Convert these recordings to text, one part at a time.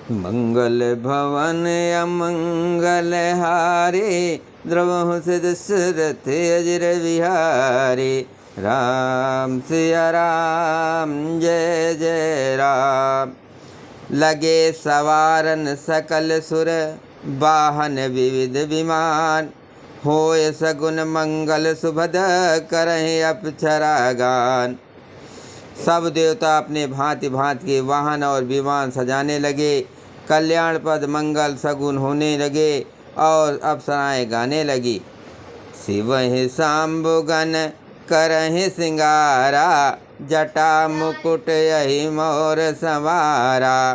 मंगल भवन अमंगल हारे, द्रवहु से दशरथ अजर विहारे। राम सिया राम जय जय राम। लगे सवारन सकल सुर, वाहन विविध विमान। होय सगुन मंगल सुभद, करहि अप्सरा गान। सब देवता अपने भांति भांति के वाहन और विमान सजाने लगे। कल्याण पद मंगल सगुन होने लगे और अप्सराएं गाने लगी। शिवहि शाम्बुगन करहि सिंगारा, जटा मुकुट यही मोर संवारा।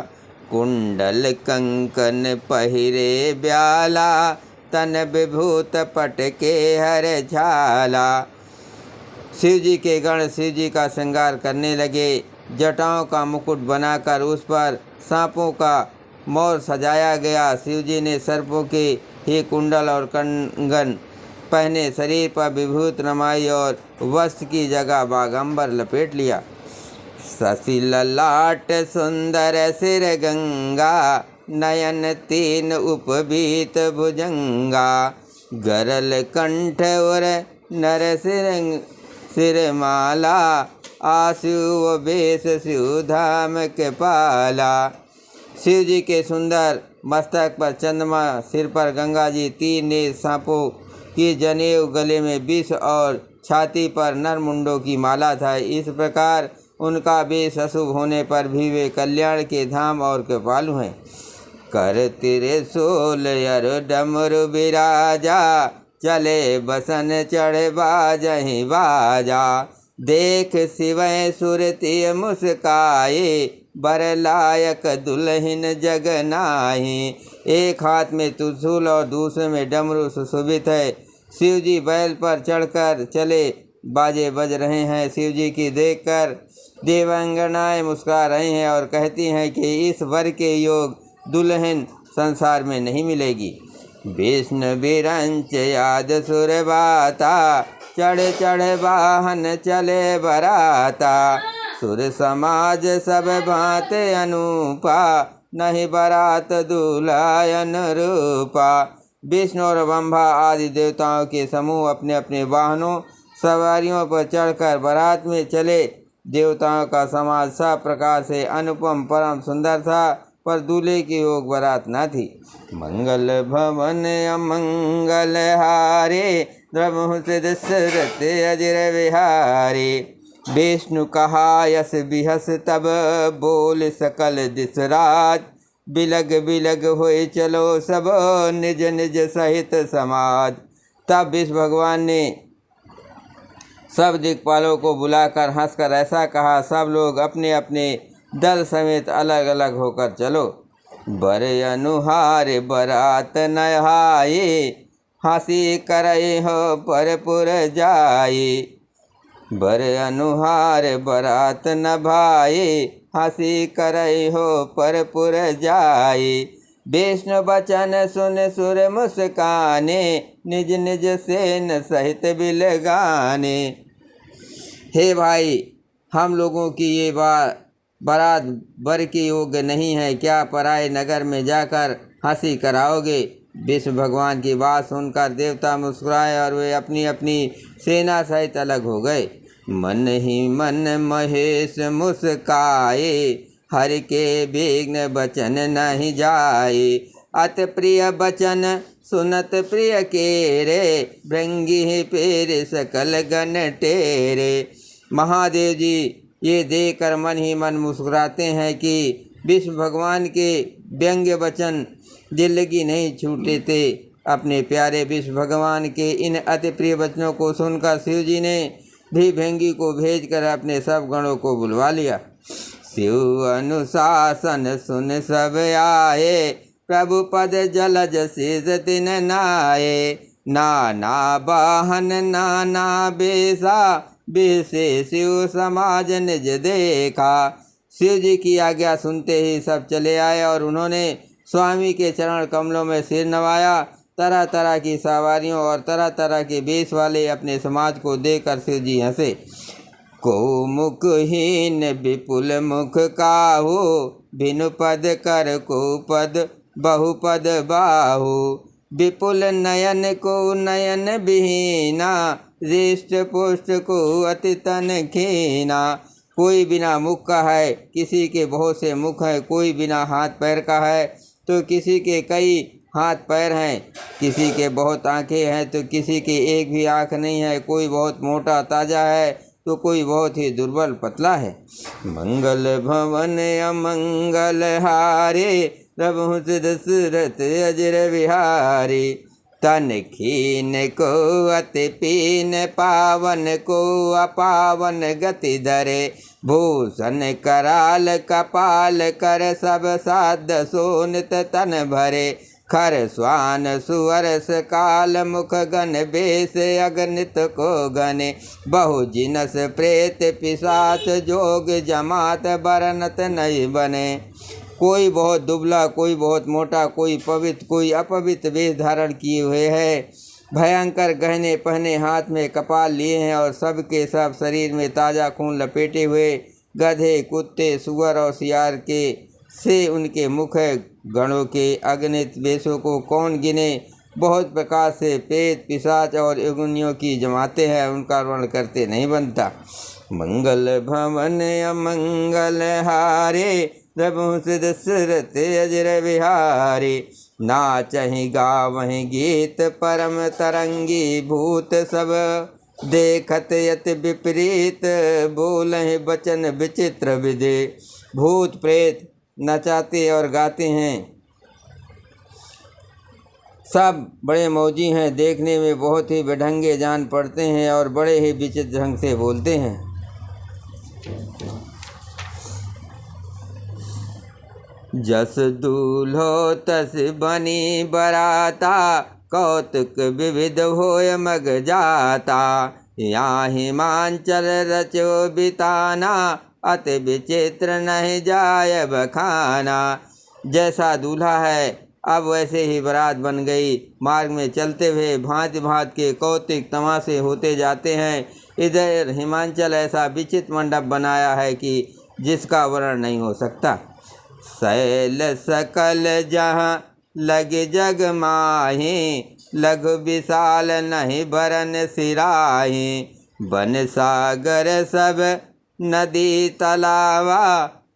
कुंडल कंकन पहिरे ब्याला, तन विभूत पट के हर झाला। शिव जी के गण शिव जी का श्रृंगार करने लगे। जटाओं का मुकुट बनाकर उस पर सांपों का मोर सजाया गया। शिव जी ने सर्पों के ही कुंडल और कंगन पहने, शरीर पर विभूत रमाई और वस्त्र की जगह बागंबर लपेट लिया। शशि ललाट सुंदर सिर गंगा, नयन तीन उपबीत भुजंगा। गरल कंठ और नर सिरमाला, आशु बेश शिव धाम के पाला। शिव जी के सुंदर मस्तक पर चंद्रमा, सिर पर गंगा जी, तीन नेत्र सांपों की जनेऊ, गले में विष और छाती पर नर मुंडों की माला था। इस प्रकार उनका बेश अशुभ होने पर भी वे कल्याण के धाम और कृपालु हैं। कर त्रिशूल यर डमरु बिराजा, चले बसन चढ़े बाजहि बाजा। देख शिवै सुरति मुस्काए, बर लायक दुल्हन जग नाहि। एक हाथ में त्रिशूल और दूसरे में डमरू सुशोभित है। शिव जी बैल पर चढ़कर चले, बाजे बज रहे हैं। शिव जी की देखकर देवांगनाएं मुस्कुरा रही हैं और कहती हैं कि इस वर के योग दुल्हन संसार में नहीं मिलेगी। विष्णु बिरंच याद सुरबाता, चढ़ चढ़ वाहन चले बराता। सुर समाज सब भांति अनूपा, नहीं बरात दुलायन रूपा। विष्णु और ब्रह्मा आदि देवताओं के समूह अपने अपने वाहनों सवारियों पर चढ़कर बारात में चले। देवताओं का समाज सब प्रकार से अनुपम परम सुंदर था, पर दूल्हे की योग बारात न थी। मंगल भवन अमंगल हारे, द्रवहु से दशरथ अजर विहारे। विष्णु कहा यस बिहस, तब बोल सकल दिसराज। बिलग बिलग होए चलो सब, निज निज सहित समाज। तब विष्णु भगवान ने सब दिक्पालों को बुलाकर हंसकर ऐसा कहा, सब लोग अपने अपने दल समेत अलग अलग होकर चलो। बर अनुहार बरात नहाए, हंसी करे हो परपुर जाए। बर अनुहार बरात न भाए, हंसी करे हो परपुर जाए। विष्णु बचन सुन सुर मुस्काने, निज निज सेन सहित बिल गाने। हे भाई, हम लोगों की ये बारात बर के योग्य नहीं है, क्या पराए नगर में जाकर हंसी कराओगे। विष्णु भगवान की बात सुनकर देवता मुस्कुराए और वे अपनी अपनी सेना सहित अलग हो गए। मन ही मन महेश मुस्काए, हर के विघ्न बचन नहीं जाए। अति प्रिय बचन सुनत प्रिय केरे, भृंगी पेर सकल गण टेरे। महादेव जी ये देखकर मन ही मन मुस्कुराते हैं कि विष्णु भगवान के व्यंग्य वचन दिल लगी नहीं छूटे थे। अपने प्यारे विष्णु भगवान के इन अति प्रिय वचनों को सुनकर शिव जी ने भी भृंगी को भेजकर अपने सब गणों को बुलवा लिया। शिव अनुशासन सुन सब आए, प्रभु पद जलज शीस तिन नाये। नाना वाहन नाना बेसा, बेसे शिव समाज निज देखा। शिव जी की आज्ञा सुनते ही सब चले आए और उन्होंने स्वामी के चरण कमलों में सिर नवाया। तरह तरह की सवारियों और तरह तरह के वेश वाले अपने समाज को देखकर शिव जी हंसे। को मुखहीन विपुल मुख काहू, भिनुपद कर कुपद बहुपद बाहु। विपुल नयन को नयन विहीना, हृष्ट पुष्ट को अति तन खीना। कोई बिना मुख का है, किसी के बहुत से मुख हैं। कोई बिना हाथ पैर का है तो किसी के कई हाथ पैर हैं। किसी के बहुत आंखें हैं तो किसी की एक भी आंख नहीं है। कोई बहुत मोटा ताजा है तो कोई बहुत ही दुर्बल पतला है। मंगल भवन अमंगल हारे, प्रभु दशरथ अजर विहारी। तन खीन को अति पीन, पावन को अपावन गति धरे। भूषण कराल कपाल कर, सब साध सोनित तन भरे। खर स्वान सुअरस काल, मुख गण बेस अगणित को गणे। बहु जिनस प्रेत पिशाच, जोग जमात बरनत नहीं बने। कोई बहुत दुबला, कोई बहुत मोटा, कोई पवित्र कोई अपवित्र वेश धारण किए हुए है। भयंकर गहने पहने, हाथ में कपाल लिए हैं और सब के सब शरीर में ताज़ा खून लपेटे हुए। गधे कुत्ते सुअर और सियार के से उनके मुख है। गणों के अगणित वेशों को कौन गिने। बहुत प्रकार से पेट पिशाच और युगनियों की जमाते हैं, उनका वर्णन करते नहीं बनता। मंगल भवन अमंगल हारे, प्रभु दशरथ अजर विहारी। नाचहि गावहि गीत परम तरंगी, भूत सब देखत यति विपरीत। बोलहि बचन विचित्र विधि। भूत प्रेत नचाते और गाते हैं, सब बड़े मौजी हैं। देखने में बहुत ही बेढंगे जान पड़ते हैं और बड़े ही विचित्र ढंग से बोलते हैं। जस दूल्हो तस बनी बराता, कौतुक विविध होय मग जाता। यहाँ हिमांचल रचो बिताना, अति विचित्र नहीं जाय बखाना। जैसा दूल्हा है अब वैसे ही बारात बन गई। मार्ग में चलते हुए भांति भांति के कौतुक तमाशे होते जाते हैं। इधर हिमांचल ऐसा विचित्र मंडप बनाया है कि जिसका वर्णन नहीं हो सकता। शैल सकल जहाँ लगे जग माही, लघु विशाल नहीं बरन सिराही। बन सागर सब नदी तलावा,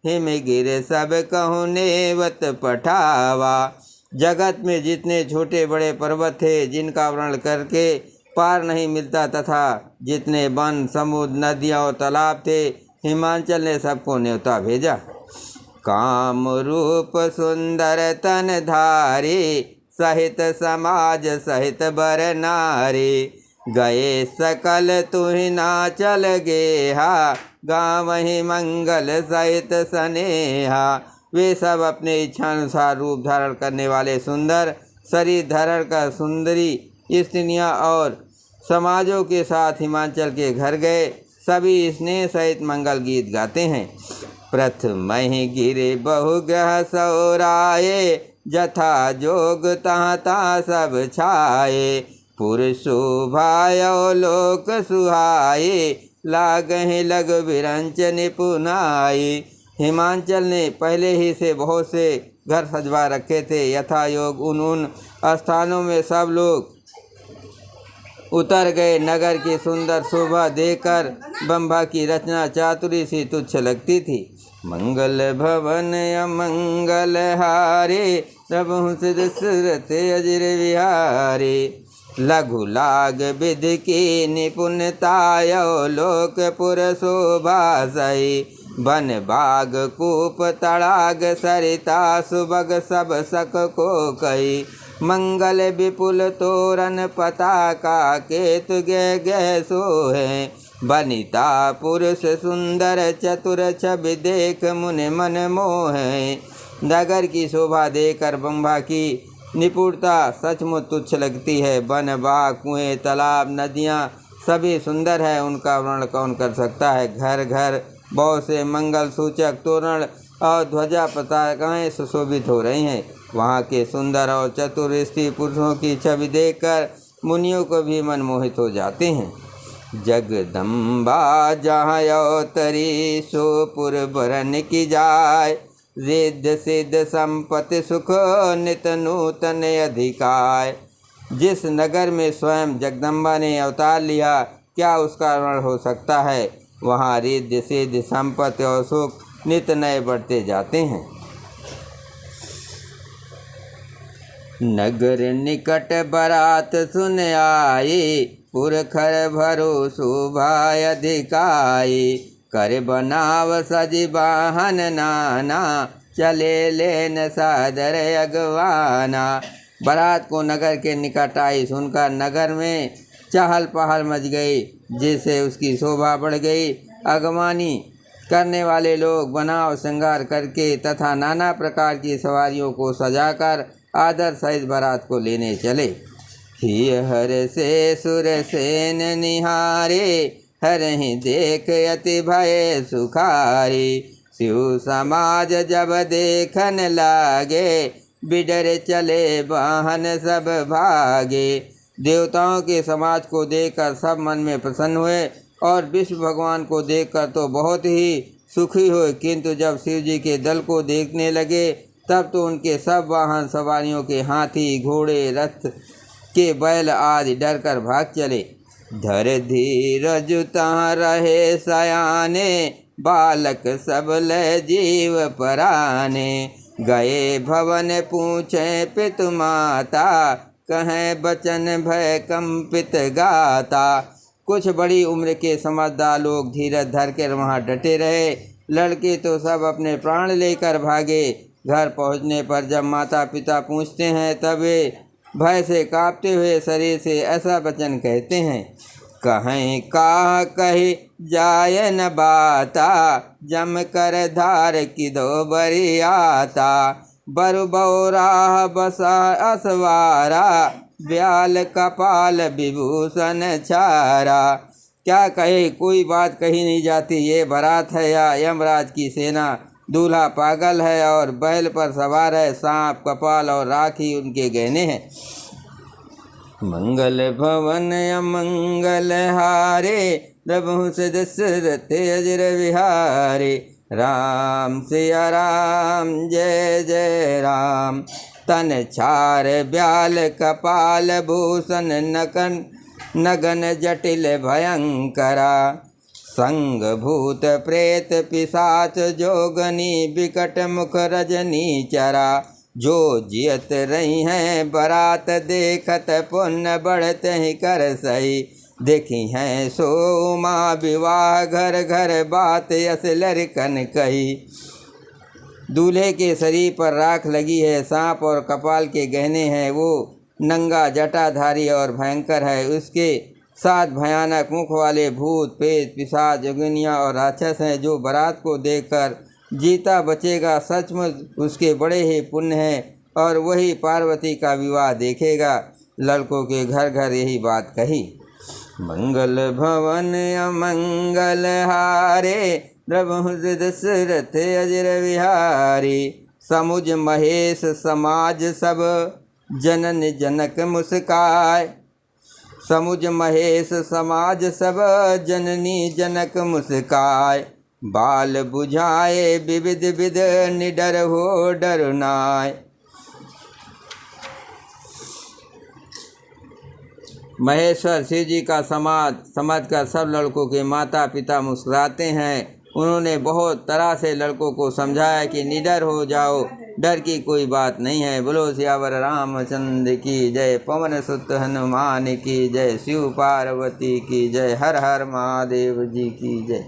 हिम गिर सब कहूँ नेवत पठावा। जगत में जितने छोटे बड़े पर्वत थे जिनका वर्णन करके पार नहीं मिलता, तथा जितने वन समुद्र नदियाँ और तालाब थे, हिमांचल ने सबको न्योता भेजा। काम रूप सुंदर तन धारी, सहित समाज सहित बर नारी। गए सकल तुहि नाचल गेहा, गावहि मंगल सहित स्नेहा। वे सब अपने इच्छानुसार रूप धारण करने वाले सुंदर शरीर धारण कर सुंदरी स्त्रियाँ और समाजों के साथ हिमांचल के घर गए। सभी स्नेह सहित मंगल गीत गाते हैं। प्रथम ही गिरे बहुग्रह सौराये, जथा जोग तहाँ तहाँ सब छाये। पुरुषोभायो लोक सुहाये, लागहि लग विरंच निपुनाई। हिमांचल ने पहले ही से बहुत से घर सजवा रखे थे। यथा योग उन स्थानों में सब लोग उतर गए। नगर की सुंदर शोभा देखकर बंभा की रचना चातुरी सी तुच्छ लगती थी। मंगल भवन अमंगल हारे, प्रभु दशरथ अजर विहारी। लघु लाग विधि की निपुणतायो, लोकपुर शोभा सही। बन बाग कूप तड़ाग सरिता, सुबग सब सक को कही। मंगल विपुल तोरण पताका, केतु गे गे सोहे। बनिता पुरुष सुंदर चतुर, छवि देख मुनि मन मोहे। नगर की शोभा देखकर बंभा की निपुणता सचमुच तुच्छ लगती है। वन बाग कुएं तालाब नदियाँ सभी सुंदर है, उनका वर्णन कौन कर सकता है। घर घर बहुत से मंगल सूचक तोरण और ध्वजा पताकाएँ सुशोभित हो रही हैं। वहाँ के सुंदर और चतुर स्त्री पुरुषों की छवि देखकर मुनियों को भी मनमोहित हो जाते हैं। जगदम्बा जहाँ अवतरी, सोपुर बरन की जाय। रिद्ध सिद्ध संपत्ति सुख नित नूतन अधिकाय। जिस नगर में स्वयं जगदम्बा ने अवतार लिया, क्या उसका वर्णन हो सकता है। वहाँ रिद्ध सिद्ध संपत्ति और सुख नित नए बढ़ते जाते हैं। नगर निकट बरात सुन आई, पुरखर भरो शोभा अधिकाई। कर बनाव सज वाहन नाना, चले लेन सादर अगवाना। बारात को नगर के निकट आई सुनकर नगर में चहल पहल मच गई, जिससे उसकी शोभा बढ़ गई। अगवानी करने वाले लोग बनाव श्रृंगार करके तथा नाना प्रकार की सवारियों को सजाकर आदर सहित बारात को लेने चले। ही हर से सुर सेन निहारे, हरहि देख अति भय सुखारी। शिव समाज जब देखन लागे, बिडर चले वाहन सब भागे। देवताओं के समाज को देखकर सब मन में प्रसन्न हुए और विष्णु भगवान को देखकर तो बहुत ही सुखी हुए, किंतु जब शिव जी के दल को देखने लगे तब तो उनके सब वाहन सवारियों के हाथी घोड़े रथ के बैल आदि डर कर भाग चले। धर धीरज तहाँ रहे सयाने, बालक सबल जीव पराने। गए भवन पूछे पितु माता, कहें बचन भय कंपित गाता। कुछ बड़ी उम्र के समझदार लोग धीरज धर कर वहाँ डटे रहे। लड़के तो सब अपने प्राण लेकर भागे। घर पहुँचने पर जब माता पिता पूछते हैं तब वे भय से कांपते हुए शरीर से ऐसा वचन कहते हैं। कहें का कही जाय न बाता, जम कर धार की दो बरी आता। बरु बौरा बसा असवारा, ब्याल कपाल विभूषण छारा। क्या कहे, कोई बात कही नहीं जाती। ये बारात है या यमराज की सेना। दूल्हा पागल है और बैल पर सवार है। सांप कपाल और राखी उनके गहने हैं। मंगल भवन अमंगल हारे, प्रभु से दशरथ अजर विहारे। राम सिया राम जय जय राम। तन छार ब्याल कपाल भूषण नगन जटिल भयंकरा। संग भूत प्रेत पिशाच जोगनी, विकट मुख रजनी चरा। जो जियत रही हैं बारात देखत, पुण्य बढ़ते ही कर सही। देखी हैं सो उमा विवाह, घर घर बात यस लड़कन कही। दूल्हे के शरीर पर राख लगी है, सांप और कपाल के गहने हैं। वो नंगा जटाधारी और भयंकर है। उसके साथ भयानक मुख वाले भूत प्रेत पिशाच जोगिनियाँ और राक्षस हैं। जो बारात को देखकर जीता बचेगा, सचमुच उसके बड़े ही पुण्य हैं और वही पार्वती का विवाह देखेगा। लड़कों के घर घर यही बात कही। मंगल भवन अमंगल हारे, प्रभु दशरथ अजर विहारी। समुझ महेश समाज सब, जनन जनक मुस्काय। समुझ महेश समाज सब, जननी जनक मुस्काय। बाल बुझाए विविध विध, निडर हो डर नाय। महेश्वर शिव जी का समाज समझकर सब लड़कों के माता पिता मुस्कुराते हैं। उन्होंने बहुत तरह से लड़कों को समझाया कि निडर हो जाओ, डर की कोई बात नहीं है। बोलो सियावर रामचंद्र की जय, पवन सुत हनुमान की जय, शिव पार्वती की जय, हर हर महादेव जी की जय।